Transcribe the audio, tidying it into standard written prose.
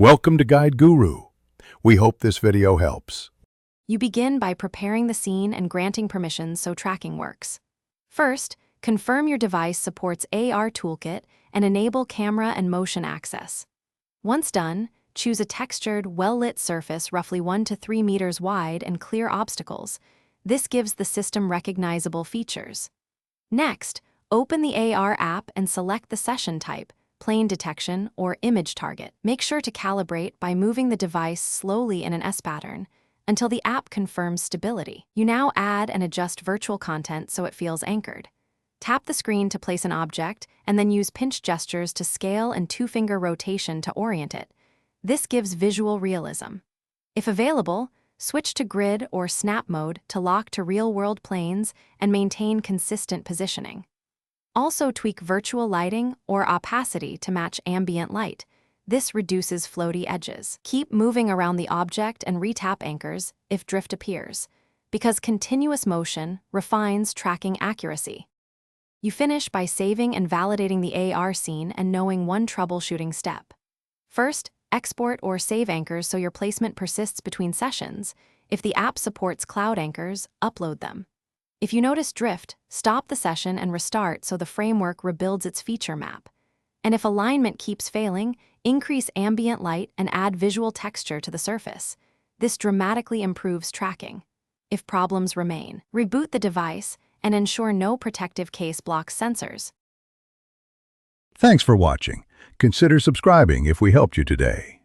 Welcome to Guide Guru. We hope this video helps. You begin by preparing the scene and granting permissions so tracking works. First, confirm your device supports AR Toolkit and enable camera and motion access. Once done, choose a textured, well-lit surface roughly 1 to 3 meters wide and clear obstacles. This gives the system recognizable features. Next, open the AR app and select the session type, plane detection, or image target. Make sure to calibrate by moving the device slowly in an S pattern until the app confirms stability. You now add and adjust virtual content so it feels anchored. Tap the screen to place an object and then use pinch gestures to scale and 2-finger rotation to orient it. This gives visual realism. If available, switch to grid or snap mode to lock to real-world planes and maintain consistent positioning. Also tweak virtual lighting or opacity to match ambient light. This reduces floaty edges. Keep moving around the object and retap anchors if drift appears, because continuous motion refines tracking accuracy. You finish by saving and validating the AR scene and knowing one troubleshooting step. First, export or save anchors so your placement persists between sessions. If the app supports cloud anchors, upload them. If you notice drift, stop the session and restart so the framework rebuilds its feature map. And if alignment keeps failing, increase ambient light and add visual texture to the surface. This dramatically improves tracking. If problems remain, reboot the device and ensure no protective case blocks sensors. Thanks for watching. Consider subscribing if we helped you today.